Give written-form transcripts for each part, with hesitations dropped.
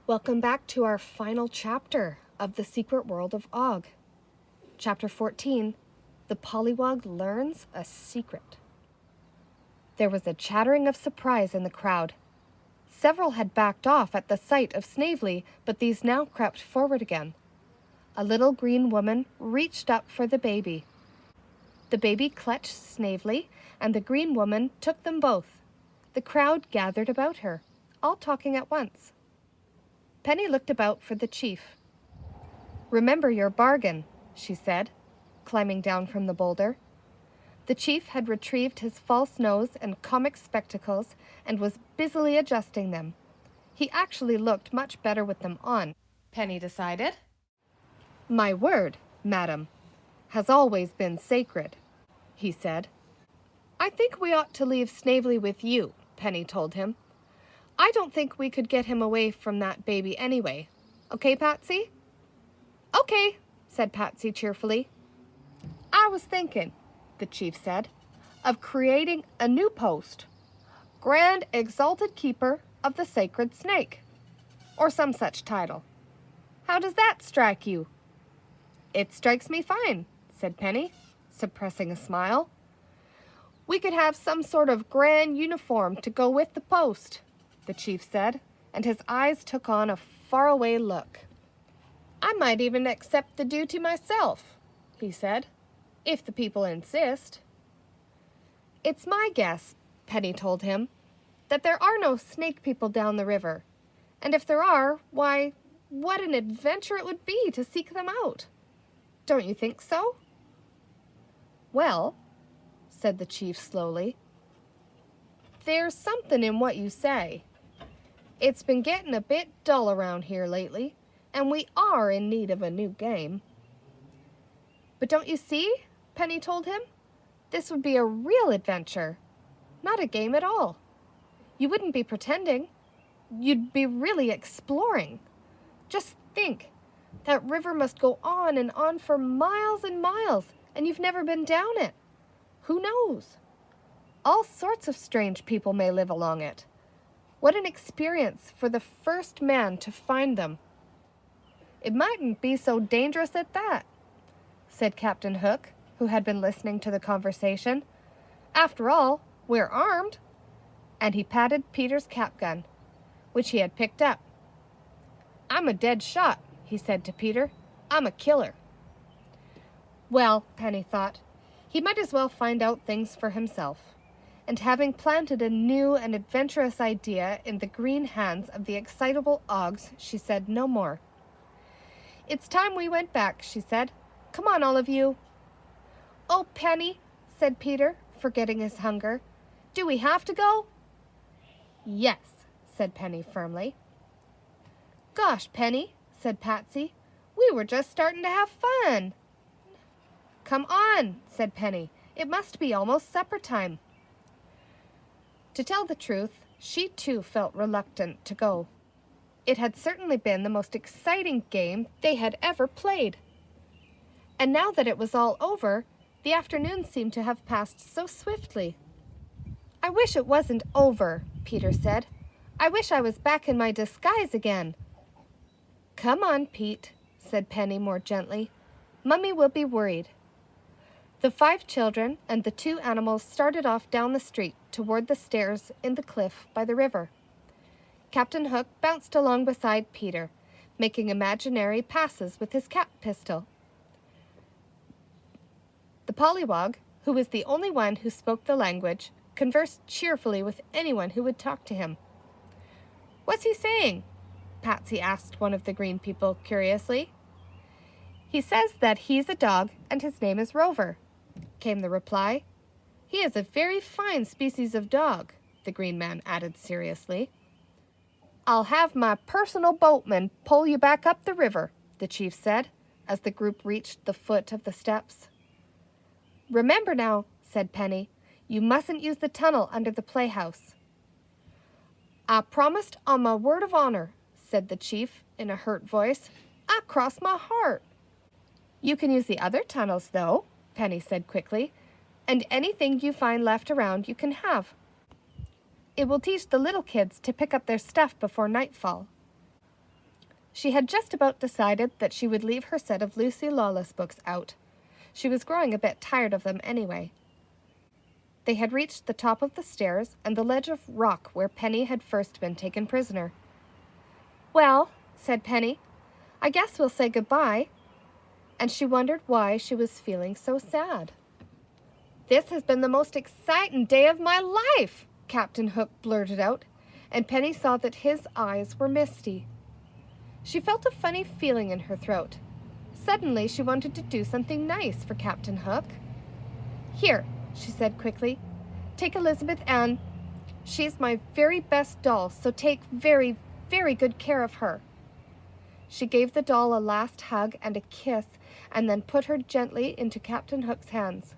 Welcome back to our final chapter of The Secret World of Og. Chapter 14, The Pollywog Learns a Secret. There was a chattering of surprise in the crowd. Several had backed off at the sight of Snavely, but these now crept forward again. A little green woman reached up for the baby. The baby clutched Snavely, and the green woman took them both. The crowd gathered about her, all talking at once. Penny looked about for the chief. "Remember your bargain," she said, climbing down from the boulder. The chief had retrieved his false nose and comic spectacles and was busily adjusting them. He actually looked much better with them on, Penny decided. "My word, madam, has always been sacred," he said. "I think we ought to leave Snavely with you," Penny told him. "I don't think we could get him away from that baby anyway. Okay, Patsy?" "Okay," said Patsy cheerfully. "I was thinking," the chief said, "of creating a new post. Grand Exalted Keeper of the Sacred Snake, or some such title. How does that strike you?" "It strikes me fine," said Penny, suppressing a smile. "We could have some sort of grand uniform to go with the post," the chief said, and his eyes took on a faraway look. "I might even accept the duty myself," he said, "if the people insist." "It's my guess," Penny told him, "that there are no snake people down the river. And if there are, why, what an adventure it would be to seek them out. Don't you think so?" "Well," said the chief slowly, "there's something in what you say. It's been getting a bit dull around here lately, and we are in need of a new game." "But don't you see?" Penny told him. "This would be a real adventure, not a game at all. You wouldn't be pretending. You'd be really exploring. Just think, that river must go on and on for miles and miles, and you've never been down it. Who knows? All sorts of strange people may live along it. What an experience for the first man to find them." "It mightn't be so dangerous at that," said Captain Hook, who had been listening to the conversation. "After all, we're armed." And he patted Peter's cap gun, which he had picked up. "I'm a dead shot," he said to Peter. "I'm a killer." Well, Penny thought, he might as well find out things for himself. And having planted a new and adventurous idea in the green hands of the excitable Ogs, she said no more. "It's time we went back," she said. "Come on, all of you." "Oh, Penny," said Peter, forgetting his hunger. "Do we have to go?" "Yes," said Penny firmly. "Gosh, Penny," said Patsy, "we were just starting to have fun." "Come on," said Penny. "It must be almost supper time." To tell the truth, she too felt reluctant to go. It had certainly been the most exciting game they had ever played. And now that it was all over, the afternoon seemed to have passed so swiftly. "I wish it wasn't over," Peter said. "I wish I was back in my disguise again." "Come on, Pete," said Penny more gently. "Mummy will be worried." The 5 children and the 2 animals started off down the street toward the stairs in the cliff by the river. Captain Hook bounced along beside Peter, making imaginary passes with his cap pistol. The Pollywog, who was the only one who spoke the language, conversed cheerfully with anyone who would talk to him. "What's he saying?" Patsy asked one of the green people curiously. "He says that he's a dog and his name is Rover," came the reply. "He is a very fine species of dog," the green man added seriously. "I'll have my personal boatman pull you back up the river," the chief said, as the group reached the foot of the steps. "Remember now," said Penny, "you mustn't use the tunnel under the playhouse." "I promised on my word of honor," said the chief in a hurt voice. "I crossed my heart." "You can use the other tunnels, though," Penny said quickly, "and anything you find left around you can have. It will teach the little kids to pick up their stuff before nightfall." She had just about decided that she would leave her set of Lucy Lawless books out. She was growing a bit tired of them anyway. They had reached the top of the stairs and the ledge of rock where Penny had first been taken prisoner. "Well," said Penny, "I guess we'll say goodbye." And she wondered why she was feeling so sad. "This has been the most exciting day of my life," Captain Hook blurted out, and Penny saw that his eyes were misty. She felt a funny feeling in her throat. Suddenly, she wanted to do something nice for Captain Hook. "Here," she said quickly, "take Elizabeth Ann. She's my very best doll, so take very, very good care of her." She gave the doll a last hug and a kiss, and then put her gently into Captain Hook's hands.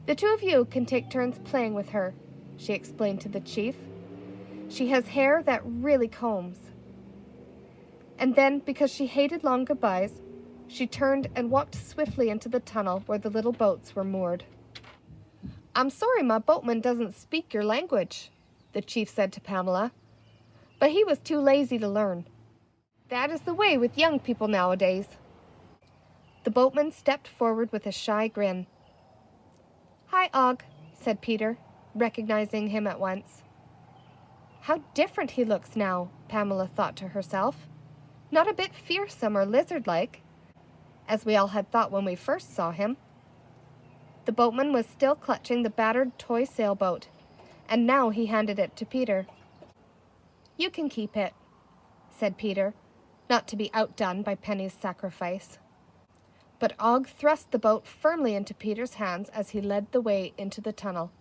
"The two of you can take turns playing with her," she explained to the chief. "She has hair that really combs." And then, because she hated long goodbyes, she turned and walked swiftly into the tunnel where the little boats were moored. "I'm sorry my boatman doesn't speak your language," the chief said to Pamela, "but he was too lazy to learn. That is the way with young people nowadays." The boatman stepped forward with a shy grin. "Hi, Og," said Peter, recognizing him at once. How different he looks now, Pamela thought to herself. Not a bit fearsome or lizard-like, as we all had thought when we first saw him. The boatman was still clutching the battered toy sailboat, and now he handed it to Peter. "You can keep it," said Peter, not to be outdone by Penny's sacrifice. But Og thrust the boat firmly into Peter's hands as he led the way into the tunnel.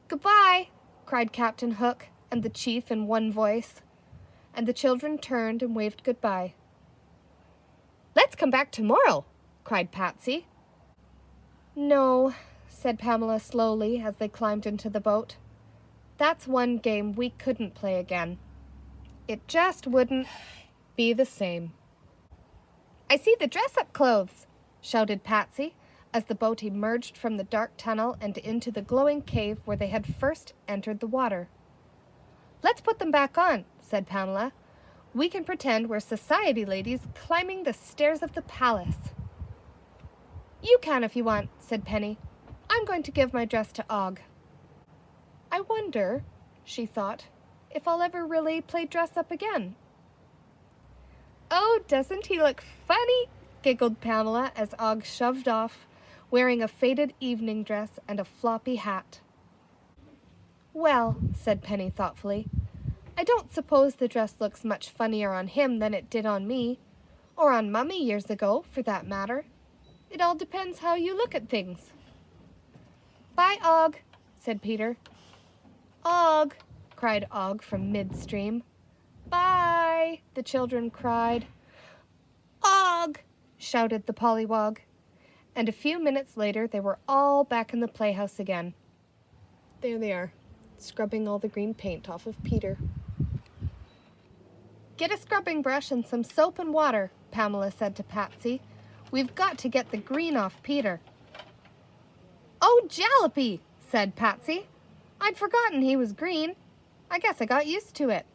"Goodbye," cried Captain Hook and the chief in one voice, and the children turned and waved goodbye. "Let's come back tomorrow," cried Patsy. "No," said Pamela slowly as they climbed into the boat. "That's one game we couldn't play again. It just wouldn't be the same." "I see the dress-up clothes," shouted Patsy as the boat emerged from the dark tunnel and into the glowing cave where they had first entered the water. "Let's put them back on," said Pamela. "We can pretend we're society ladies climbing the stairs of the palace." "You can if you want," said Penny. "I'm going to give my dress to Og." "I wonder," she thought, "if I'll ever really play dress-up again." "Oh, doesn't he look funny?" giggled Pamela as Og shoved off, wearing a faded evening dress and a floppy hat. "Well," said Penny thoughtfully, "I don't suppose the dress looks much funnier on him than it did on me, or on Mummy years ago, for that matter. It all depends how you look at things." "Bye, Og," said Peter. "Og," cried Og from midstream. "Bye," the children cried. "Og," shouted the Pollywog. And a few minutes later they were all back in the playhouse again. There they are, scrubbing all the green paint off of Peter. "Get a scrubbing brush and some soap and water," Pamela said to Patsy. "We've got to get the green off Peter." "Oh, jalopy," said Patsy. "I'd forgotten he was green. I guess I got used to it."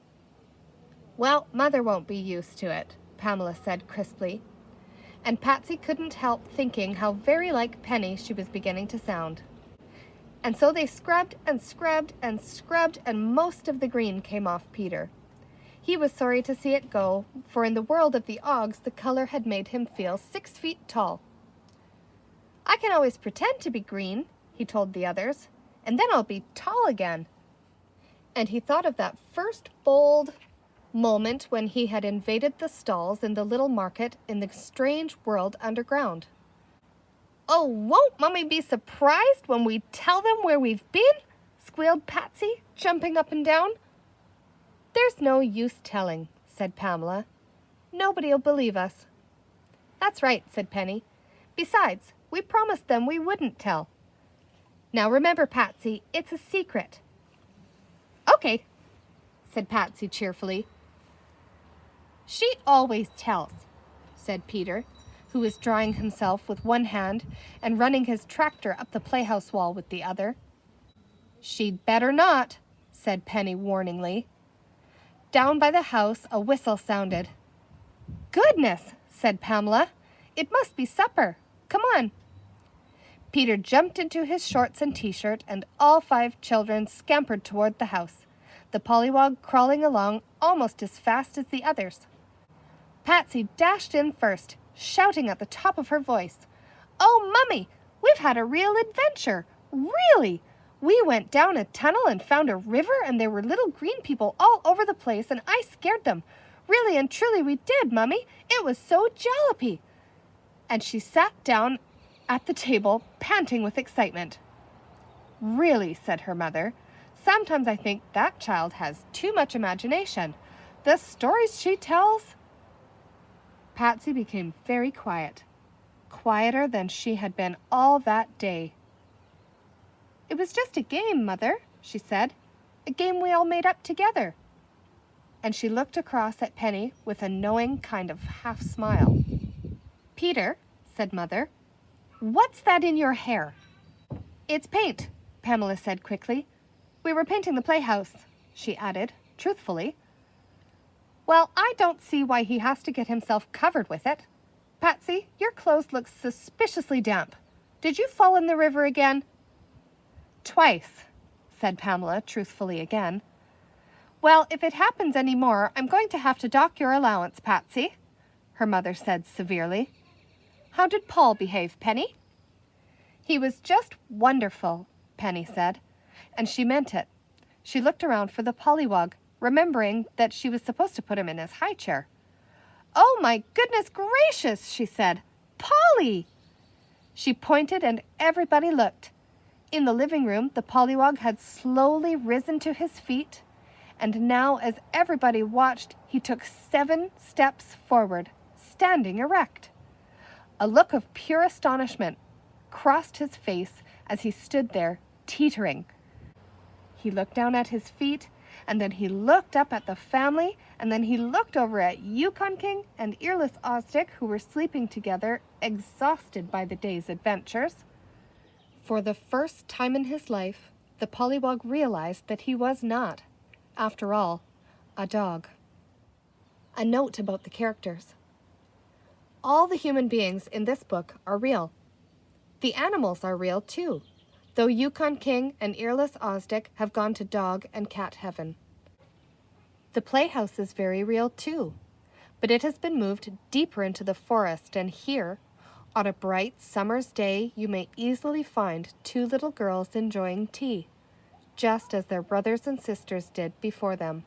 "Well, Mother won't be used to it," Pamela said crisply. And Patsy couldn't help thinking how very like Penny she was beginning to sound. And so they scrubbed and scrubbed and scrubbed, and most of the green came off Peter. He was sorry to see it go, for in the world of the Ogs the color had made him feel 6 feet tall. "I can always pretend to be green," he told the others, "and then I'll be tall again." And he thought of that first bold moment when he had invaded the stalls in the little market in the strange world underground. "Oh, won't Mummy be surprised when we tell them where we've been?" squealed Patsy, jumping up and down. "There's no use telling," said Pamela. "Nobody'll believe us." "That's right," said Penny. "Besides, we promised them we wouldn't tell. Now remember, Patsy, it's a secret." "Okay," said Patsy cheerfully. "She always tells," said Peter, who was drying himself with one hand and running his tractor up the playhouse wall with the other. "She'd better not," said Penny warningly. Down by the house, a whistle sounded. "Goodness," said Pamela. "It must be supper. Come on." Peter jumped into his shorts and t-shirt, and all 5 children scampered toward the house, the Pollywog crawling along almost as fast as the others. Patsy dashed in first, shouting at the top of her voice, "Oh, Mummy, we've had a real adventure! Really! We went down a tunnel and found a river, and there were little green people all over the place, and I scared them. Really and truly we did, Mummy. It was so jallopy." And she sat down at the table, panting with excitement. "Really," said her mother, "sometimes I think that child has too much imagination. The stories she tells—" Patsy became very quiet, quieter than she had been all that day. "It was just a game, Mother," she said. "A game we all made up together." And she looked across at Penny with a knowing kind of half smile. "Peter," said Mother, "what's that in your hair?" "It's paint," Pamela said quickly. "We were painting the playhouse," she added, truthfully. "Well, I don't see why he has to get himself covered with it. Patsy, your clothes look suspiciously damp. Did you fall in the river again?" "Twice," said Pamela, truthfully again. "Well, if it happens any more, I'm going to have to dock your allowance, Patsy," her mother said severely. "How did Paul behave, Penny?" "He was just wonderful," Penny said, and she meant it. She looked around for the Pollywog, remembering that she was supposed to put him in his high chair. "Oh, my goodness gracious," she said. "Polly!" She pointed and everybody looked. In the living room, the Pollywog had slowly risen to his feet, and now as everybody watched, he took 7 steps forward, standing erect. A look of pure astonishment crossed his face as he stood there, teetering. He looked down at his feet, and then he looked up at the family, and then he looked over at Yukon King and Earless Ozdick, who were sleeping together, exhausted by the day's adventures. For the first time in his life, the Pollywog realized that he was not, after all, a dog. A note about the characters. All the human beings in this book are real. The animals are real, too, though Yukon King and Earless Ozdick have gone to dog and cat heaven. The playhouse is very real, too, but it has been moved deeper into the forest, and here, on a bright summer's day, you may easily find 2 little girls enjoying tea, just as their brothers and sisters did before them.